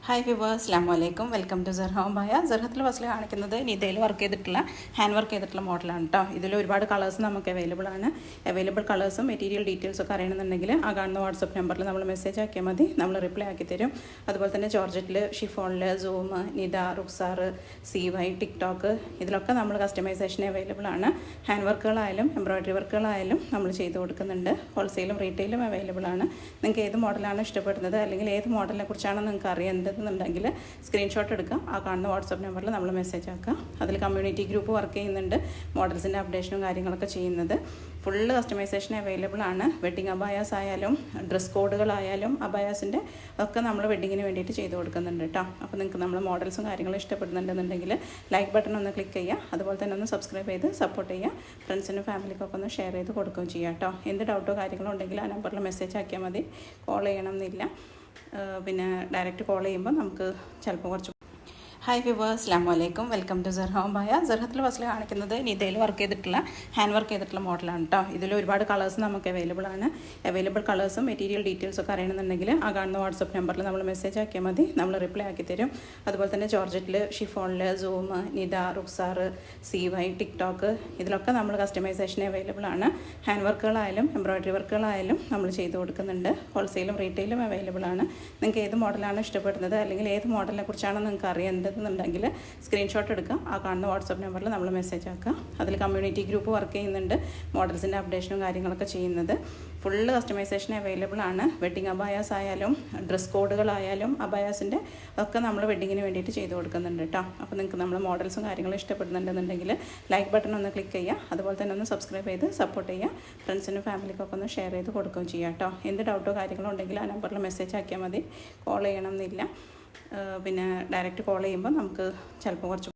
Hi viewers, അസ്സലാമു അലൈക്കും. Welcome to സെർഹോം ബായ. സെർഹത്തിൽ ഫസ്റ്റിൽ കാണിക്കുന്നത് നിതയിൽ വർക്ക് ചെയ്തിട്ടുള്ള ഹാൻഡ് വർക്ക് ചെയ്തിട്ടുള്ള മോഡലാണ് കേട്ടോ. ഇതിൽ ഒരുപാട് കളേഴ്സ് നമുക്ക് അവൈലബിൾ ആണ്. അവൈലബിൾ കളേഴ്സും മെറ്റീരിയൽ ഡീറ്റെയിൽസും ഒക്കെ അറിയണമെന്നുണ്ടെങ്കിൽ ആ കാണുന്ന വാട്സപ്പ് നമ്പറിൽ നമ്മൾ മെസ്സേജ് ആക്കിയാൽ മതി, നമ്മൾ റിപ്ലൈ ആക്കി തരും. അതുപോലെ തന്നെ ജോർജറ്റിൽ, ഷിഫോണിൽ, സൂം, നിദ, റുക്സാർ, CY, ടിക്ടോക്ക് ഇതിലൊക്കെ നമ്മൾ കസ്റ്റമൈസേഷൻ അവൈലബിൾ ആണ്. ഹാൻഡ് വർക്കുകളായാലും എംബ്രോയ്ഡറി വർക്കുകളായാലും നമ്മൾ ചെയ്ത് കൊടുക്കുന്നുണ്ട്. ഹോൾസെയിലും റീറ്റെയിലും അവൈലബിൾ ആണ്. നിങ്ങൾക്ക് ഏത് മോഡലാണ് ഇഷ്ടപ്പെടുന്നത് അല്ലെങ്കിൽ ഏത് മോഡലിനെ കുറിച്ചാണ് നിങ്ങൾക്ക് അറിയേണ്ടത് എന്നുണ്ടെങ്കിൽ സ്ക്രീൻഷോട്ട് എടുക്കാം, ആ കാണുന്ന വാട്സപ്പ് നമ്പറിൽ നമ്മൾ മെസ്സേജ് ആക്കാം. അതിൽ കമ്മ്യൂണിറ്റി ഗ്രൂപ്പ് വർക്ക് ചെയ്യുന്നുണ്ട്, മോഡൽസിൻ്റെ അപ്ഡേഷനും കാര്യങ്ങളൊക്കെ ചെയ്യുന്നത്. ഫുള്ള് കസ്റ്റമൈസേഷൻ അവൈലബിൾ ആണ്. വെഡ്ഡിങ് അബായാസ് ആയാലും ഡ്രസ് കോഡുകളായാലും അബായാസിൻ്റെ ഒക്കെ നമ്മൾ വെഡ്ഡിങ്ങിന് വേണ്ടിയിട്ട് ചെയ്ത് കൊടുക്കുന്നുണ്ട് കേട്ടോ. അപ്പോൾ നിങ്ങൾക്ക് നമ്മൾ മോഡൽസും കാര്യങ്ങളും ഇഷ്ടപ്പെടുന്നുണ്ടെന്നുണ്ടെങ്കിൽ ലൈക്ക് ബട്ടൺ ഒന്ന് ക്ലിക്ക് ചെയ്യുക, അതുപോലെ തന്നെ ഒന്ന് സബ്സ്ക്രൈബ് ചെയ്ത് സപ്പോർട്ട് ചെയ്യുക. ഫ്രണ്ട്സിനും ഫാമിലിക്കൊക്കെ ഒന്ന് ഷെയർ ചെയ്ത് കൊടുക്കുകയും ചെയ്യുക കേട്ടോ. എന്ത് ഡൗട്ടോ കാര്യങ്ങളോ ഉണ്ടെങ്കിൽ ആ നമ്പറിൽ മെസ്സേജ് ആക്കിയാൽ മതി, കോൾ ചെയ്യണം എന്നില്ല. പിന്നെ ഡയറക്റ്റ് കോൾ ചെയ്യുമ്പോൾ നമുക്ക് ചിലപ്പോൾ കുറച്ച്. ഹായ് വിവേഴ്സ്, അസ്സലാമു അലൈക്കും. Welcome to സെർഹോം ബായ. സെർഹത്തിൽ ഫസ്റ്റിൽ കാണിക്കുന്നത് നിതയിൽ വർക്ക് ചെയ്തിട്ടുള്ള ഹാൻഡ് വർക്ക് ചെയ്തിട്ടുള്ള മോഡലാണ് കേട്ടോ. ഇതിൽ ഒരുപാട് കളേഴ്സ് നമുക്ക് അവൈലബിൾ ആണ്. അവൈലബിൾ കളേഴ്സും മെറ്റീരിയൽ ഡീറ്റെയിൽസും ഒക്കെ അറിയണമെന്നുണ്ടെങ്കിൽ ആ കാണുന്ന വാട്സപ്പ് നമ്പറിൽ നമ്മൾ മെസ്സേജ് ആക്കിയാൽ മതി, നമ്മൾ റിപ്ലൈ ആക്കി തരും. അതുപോലെ തന്നെ ജോർജറ്റിൽ, ഷിഫോണിൽ, സൂം, നിദ, റുക്സാർ, CY, ടിക്ടോക്ക് ഇതിലൊക്കെ നമ്മൾ കസ്റ്റമൈസേഷൻ അവൈലബിൾ ആണ്. ഹാൻഡ് വർക്കുകളായാലും എംബ്രോയ്ഡറി വർക്കുകളായാലും നമ്മൾ ചെയ്ത് കൊടുക്കുന്നുണ്ട്. ഹോൾസെയിലും റീറ്റെയിലും അവൈലബിൾ ആണ്. നിങ്ങൾക്ക് ഏത് മോഡലാണ് ഇഷ്ടപ്പെടുന്നത് അല്ലെങ്കിൽ ഏത് മോഡലിനെ കുറിച്ചാണ് നിങ്ങൾക്ക് അറിയേണ്ടത് എന്നുണ്ടെങ്കിൽ സ്ക്രീൻഷോട്ട് എടുക്കാം, ആ കാണുന്ന വാട്സപ്പ് നമ്പറിൽ നമ്മൾ മെസ്സേജ് ആക്കാം. അതിൽ കമ്മ്യൂണിറ്റി ഗ്രൂപ്പ് വർക്ക് ചെയ്യുന്നുണ്ട്, മോഡൽസിൻ്റെ അപ്ഡേഷനും കാര്യങ്ങളൊക്കെ ചെയ്യുന്നത്. ഫുള്ള് കസ്റ്റമൈസേഷൻ അവൈലബിൾ ആണ്. വെഡ്ഡിങ് അബായാസ് ആയാലും ഡ്രസ് കോഡുകളായാലും അബായാസിൻ്റെ ഒക്കെ നമ്മൾ വെഡ്ഡിങ്ങിന് വേണ്ടിയിട്ട് ചെയ്ത് കൊടുക്കുന്നുണ്ട് കേട്ടോ. അപ്പോൾ നിങ്ങൾക്ക് നമ്മൾ മോഡൽസും കാര്യങ്ങളും ഇഷ്ടപ്പെടുന്നുണ്ടെന്നുണ്ടെങ്കിൽ ലൈക്ക് ബട്ടൺ ഒന്ന് ക്ലിക്ക് ചെയ്യുക, അതുപോലെ തന്നെ ഒന്ന് സബ്സ്ക്രൈബ് ചെയ്ത് സപ്പോർട്ട് ചെയ്യുക. ഫ്രണ്ട്സിനും ഫാമിലിക്കൊക്കെ ഒന്ന് ഷെയർ ചെയ്ത് കൊടുക്കുകയും ചെയ്യുക കേട്ടോ. എന്ത് ഡൗട്ടോ കാര്യങ്ങളോ ഉണ്ടെങ്കിൽ ആ നമ്പറിൽ മെസ്സേജ് ആക്കിയാൽ മതി, കോൾ ചെയ്യണം എന്നില്ല. പിന്നെ ഡയറക്റ്റ് കോൾ ചെയ്യുമ്പോൾ നമുക്ക് ചിലപ്പോൾ കുറച്ച്